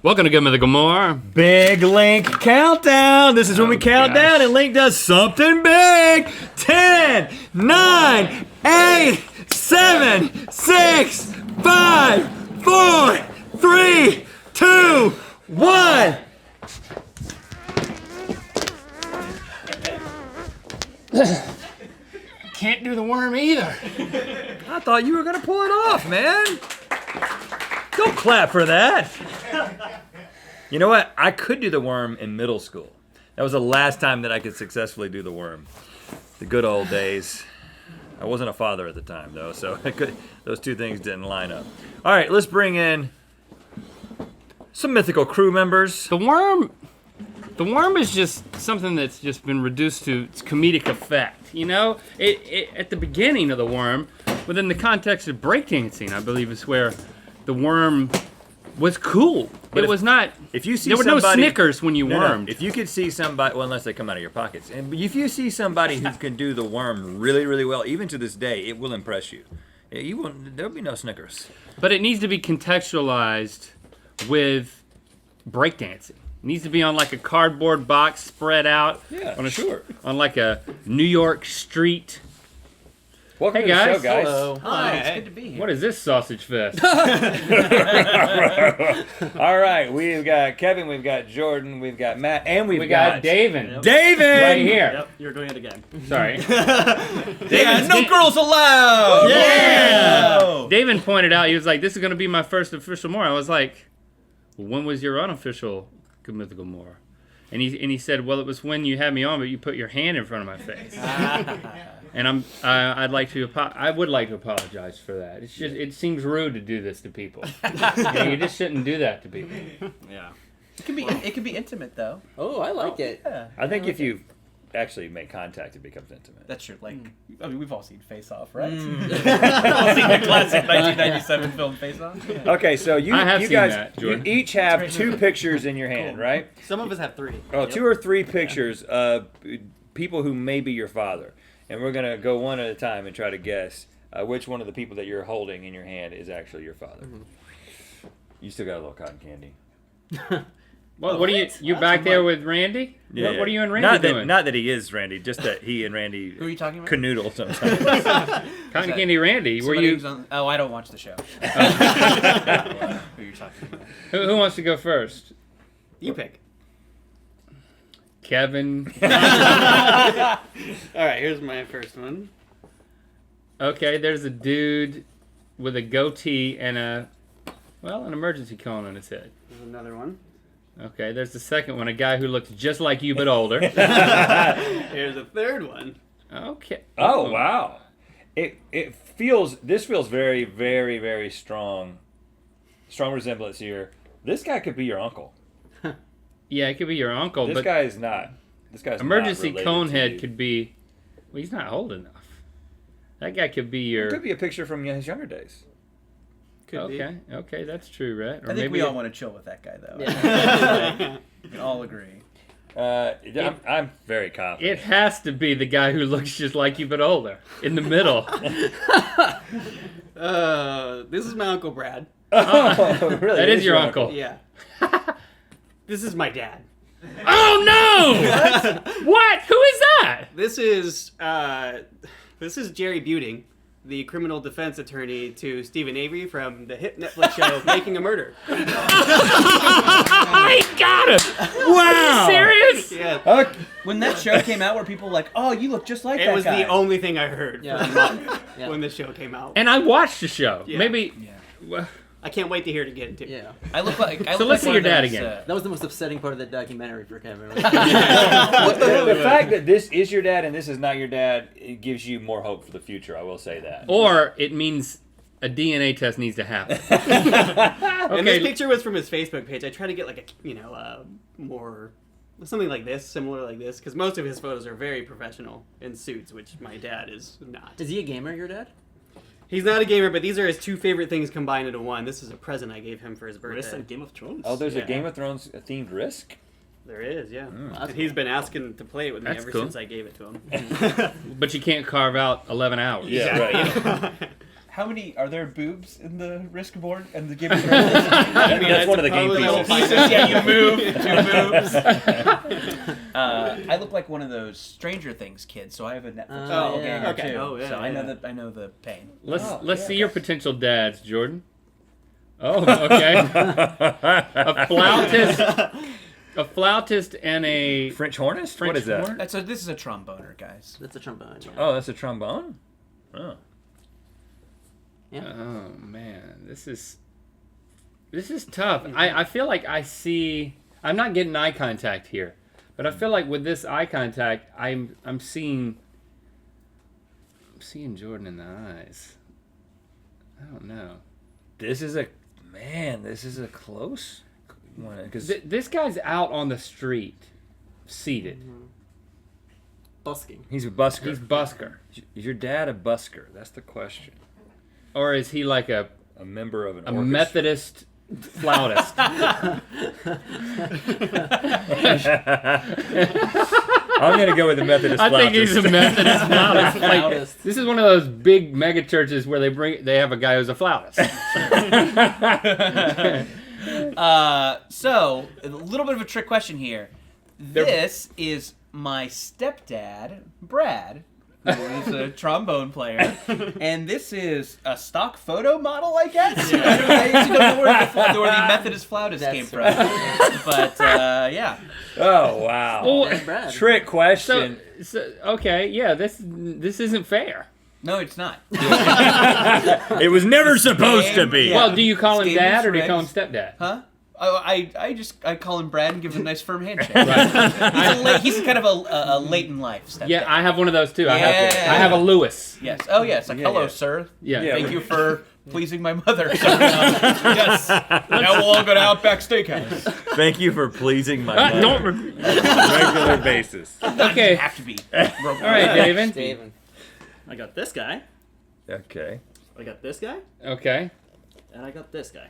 Welcome to Mythical More. Big Link countdown. This is when we count down and Link does something big. 10, 9, 8, 7, 6, 5, 4, 3, 2, 1. Can't do the worm either. I thought you were going to pull it off, man. Don't clap for that. You know what? I could do the worm in middle school. That was the last time that I could successfully do the worm. The good old days. I wasn't a father at the time, though, so those two things didn't line up. All right, let's bring in some Mythical crew members. The worm is just something that's just been reduced to its comedic effect. You know, it at the beginning of the worm, within the context of breakdancing, I believe is where the worm was cool. But it was not. If you see there were no Snickers when you wormed. If you could see somebody, well, unless they come out of your pockets, and if you see somebody who can do the worm really, really well, even to this day, it will impress you. You will. There'll be no Snickers. But it needs to be contextualized with breakdancing. It needs to be on like a cardboard box spread out. Yeah, on on like a New York street. Welcome Hey to guys. the show, guys. Hello. Hi. It's good to be here. What is this sausage fest? All right, we've got Kevin, we've got Jordan, we've got Matt, and we got David. Yep. David! Right here. Yep, you're doing it again. Sorry. Yeah, no girls allowed! Yeah! David pointed out, he was like, this is going to be my first official More. I was like, when was your unofficial Mythical More? And he said, well, it was when you had me on, but you put your hand in front of my face. And I would like to apologize for that. It's just it seems rude to do this to people. You just shouldn't do that to people. Yeah. It can be intimate though. Oh, I like it. Yeah. I think if you actually make contact, it becomes intimate. That's true. Like, I mean, we've all seen Face Off, right? We've all seen the classic 1997 film Face Off. Yeah. Okay, so you seen guys that, you Jordan. each have two pictures in your hand, right? Some of us have 3. Oh, 2 or 3 pictures of people who may be your father. And we're going to go one at a time and try to guess which one of the people that you're holding in your hand is actually your father. Mm-hmm. You still got a little cotton candy. What are you back there with Randy? Yeah. What are you and Randy doing? Not that he is Randy, just that he and Randy Who are you talking about? canoodle sometimes. Cotton Candy Randy, were Somebody you? who's on, I don't watch the show. Who are you talking about? Who wants to go first? You pick. Kevin. All right, here's my first one. Okay, there's a dude with a goatee and an emergency cone on his head. There's another one. Okay, there's the second one, a guy who looks just like you but older. Here's a third one. Okay. Oh, wow. This feels very, very, very strong. Strong resemblance here. This guy could be your uncle. Yeah, it could be your uncle, This but guy is not. This guy's emergency not cone related to head you. could be. Well, he's not old enough. That guy could be your. It could be a picture from his younger days. Could be. Okay, that's true, Rhett. Or I think maybe we all want to chill with that guy, though. Yeah. We can all agree. I'm very confident. It has to be the guy who looks just like you but older, in the middle. This is my Uncle Brad. Oh, really? That is your uncle. Yeah. This is my dad. Oh no! What? Who is that? This is Jerry Buting, the criminal defense attorney to Stephen Avery from the hit Netflix show Making a Murder. I got him! Wow! Are you serious? Yeah. Okay. When that show came out, where people were like, "Oh, you look just like It that was guy." the only thing I heard for Yeah. a month Yeah. when the show came out. And I watched the show. Yeah. Maybe. Yeah. I can't wait to hear it again, too. Yeah. I look like. So let's see your dad again. That was the most upsetting part of the documentary for Kevin. The fact that this is your dad and this is not your dad, it gives you more hope for the future. I will say that. Or it means a DNA test needs to happen. And this Okay. picture was from his Facebook page. I try to get like more something like this, similar like this, because most of his photos are very professional in suits, which my dad is not. Is he a gamer, your dad? He's not a gamer, but these are his 2 favorite things combined into one. This is a present I gave him for his Risk birthday. on Game of Thrones. Oh, there's Yeah. a Game of Thrones themed Risk? There is, yeah. That's And he's been asking to play it with me That's ever cool. since I gave it to him. But you can't carve out 11 hours. Yeah, right. How many are there boobs in the Risk board and the Game of Thrones? That's one of the game pieces. Yeah, you move 2 boobs. I look like one of those Stranger Things kids, so I have a Netflix doppelganger okay. too. Oh, yeah, so yeah. I know the pain. Let's see your potential dads, Jordan. Oh, okay. A flautist and a French hornist? French What is that? horn? This is a tromboner, guys. That's a trombone. Yeah. Oh, that's a trombone? Oh. Oh man, this is tough. I feel like I'm not getting eye contact here, but I feel like with this eye contact, I'm seeing Jordan in the eyes. I don't know. This is a close one. Because This guy's out on the street, seated. Busking. he's a busker. He's busker, Is your dad a busker? That's the question. or is he like a member of an a orchestra? Methodist flautist? I'm going to go with the Methodist I flautist. think he's a Methodist flautist. Like, Flautist. this is one of those big mega churches where they have a guy who's a flautist. So a little bit of a trick question here. This is my stepdad, Brad, who is a trombone player, and this is a stock photo model, I guess. I actually don't know where the Methodist flautist came from, but yeah. Oh, wow. Well, That's Brad. Trick question. so okay, yeah, this isn't fair. No, it's not. It was never supposed to be. Yeah. Well, do you call him Game dad is or do you call him rigged. stepdad? Huh? I call him Brad and give him a nice firm handshake. Right. He's kind of a late in life stepdad. Yeah, I have one of those too. I Yeah. have a Lewis. Yes. Oh yes. Like, hello, yeah. sir. Yeah. Thank you for pleasing my mother. Yes. Now we'll all go to Outback Steakhouse. Thank you for pleasing my mother Don't. on a regular basis. Okay. You have to be. All right, David. David. I got this guy. Okay. I got this guy. Okay. And I got this guy.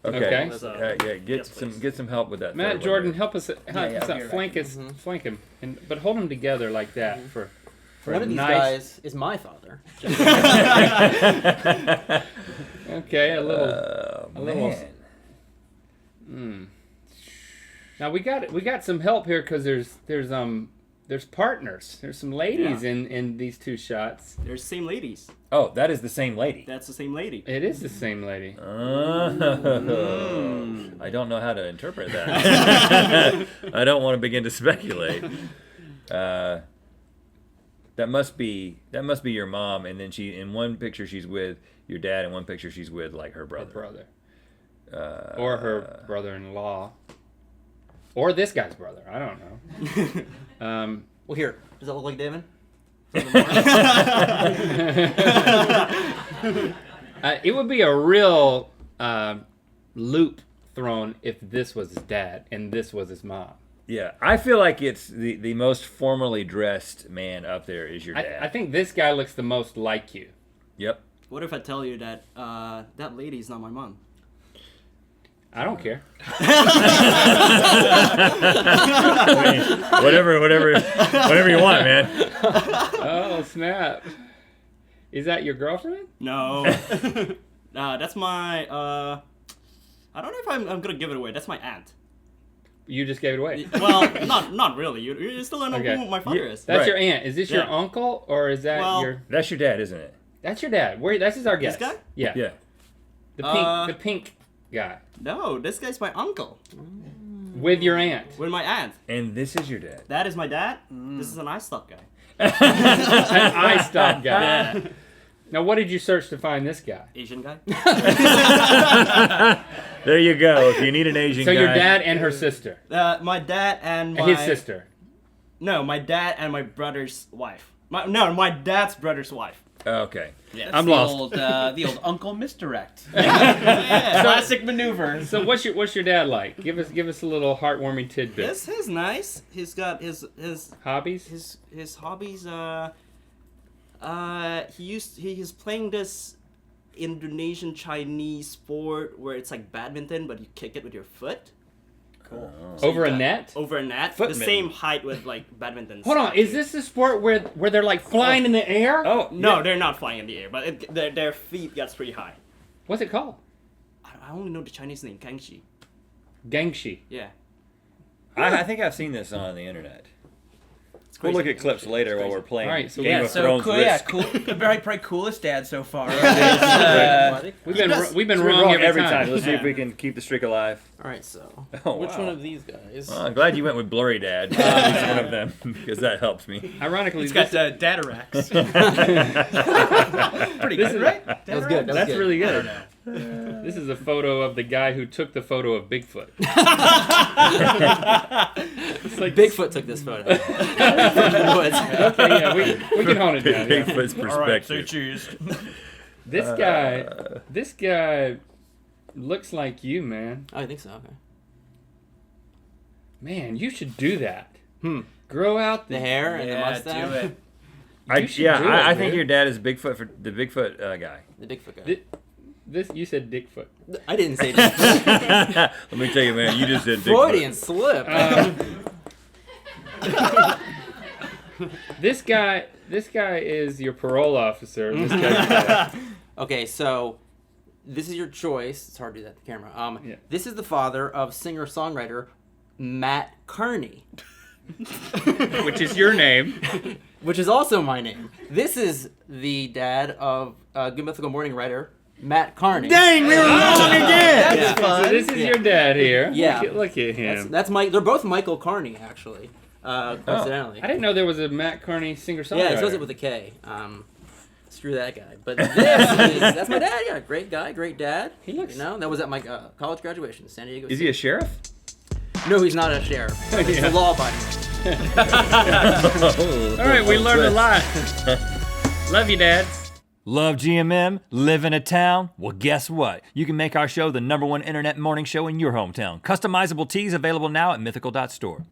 Okay. Okay. Yeah, Yes, please. get some help with that. Matt, third one Jordan, there. help us yeah, out. here, Flank him, but hold them together like that for One a of these nice. guys is my father. Okay, a little. Oh, a little- man. Now we got some help here because there's partners. There's some ladies in these two shots. They're the same ladies. Oh, that is the same lady. That's the same lady. It is the same lady. Oh. I don't know how to interpret that. I don't want to begin to speculate. That must be your mom, and then in one picture she's with your dad, and one picture she's with like her Her brother. brother. Or her brother-in-law. Or this guy's brother. I don't know. Well, here. Does that look like David? It would be a real loop thrown if this was his dad and this was his mom. Yeah, I feel like it's the most formally dressed man up there is your dad. I think this guy looks the most like you. Yep. What if I tell you that that lady's not my mom? I don't care. Whatever you want, man. Oh, snap. Is that your girlfriend? No. That's my. I don't know if I'm gonna give it away. That's my aunt. You just gave it away. Well, not really. You still don't know Okay. who my father Yeah. is. That's Right. your aunt. Is this your Yeah. uncle or is that Well- your? That's your dad, isn't it? That's your dad. Where? This is our guest. guy? Yeah. Yeah. The pink guy No, this guy's my uncle with your aunt. with my aunt. And this is your dad. That is my dad. This is an eye stop guy. An eye stop guy. Yeah. Now, what did you search to find this guy? Asian guy. There you go. If you need an Asian So guy. your dad and her sister, My dad and my his sister. No, my dad and my brother's wife. My dad's brother's wife. Okay. Yes. I'm the lost. Old, the old uncle misdirect. Classic maneuver. So what's your dad like? Give us a little heartwarming tidbit. He's nice. He's got his Hobbies? his hobbies. He's playing this Indonesian Chinese sport where it's like badminton, but you kick it with your foot. Cool. Over a net? Over a net, Foot the mitten. same height with like badminton. Hold on, is this the sport where they're like flying in the air? Oh, No, yeah. they're not flying in the air, but their feet gets pretty high. What's it called? I only know the Chinese name, Gangxi. Gangxi. Yeah. I think I've seen this on the internet. We'll look at clips later while we're playing. All right, so Game Yeah, of so Thrones cool. Risk. Yeah, cool. Probably coolest dad so far. We've been We're wrong every time. Let's see if we can keep the streak alive. All right, so Oh, which wow. one of these guys? Well, I'm glad you went with Blurry Dad. At least one of them, because that helps me. Ironically, It's got this, Datarax. Pretty This good, is- right? That was good. That was that's good. really good. This is a photo of the guy who took the photo of Bigfoot. It's like Bigfoot took this photo. From the woods. Okay, yeah, we can hone it down. Yeah. Bigfoot's All right, so perspective. choose. This guy looks like you, man. Oh, I think so. Okay. Man, you should do that. Grow out The hair and the Yeah, mustache. do it. You should do it, I think dude. your dad is Bigfoot for the Bigfoot guy. The Bigfoot guy. This you said Dickfoot. I didn't say that. Let me tell you, man, you just said Bigfoot. Freudian slip. This guy is your parole officer. This guy's Okay, so this is your choice. It's hard to do that to the camera. Yeah. This is the father of singer-songwriter Matt Kearney, which is your name. which is also my name. This is the dad of Good Mythical Morning writer Matt Kearney. Dang, we were wrong again. Yeah. So this is your dad here. Yeah. Look at him. That's Mike. They're both Michael Kearney, actually. Coincidentally. I didn't know there was a Matt Kearney singer-songwriter. Yeah, it says it with a K. Screw that guy. But that's my dad. Yeah, great guy, great dad. He looks- that was at my college graduation, San Diego. Is he a sheriff? No, he's not a sheriff. He's Yeah. a law-abiding. All right, we learned a lot. Love you, Dad. Love GMM? Live in a town? Well, guess what? You can make our show the #1 internet morning show in your hometown. Customizable tees available now at mythical.store.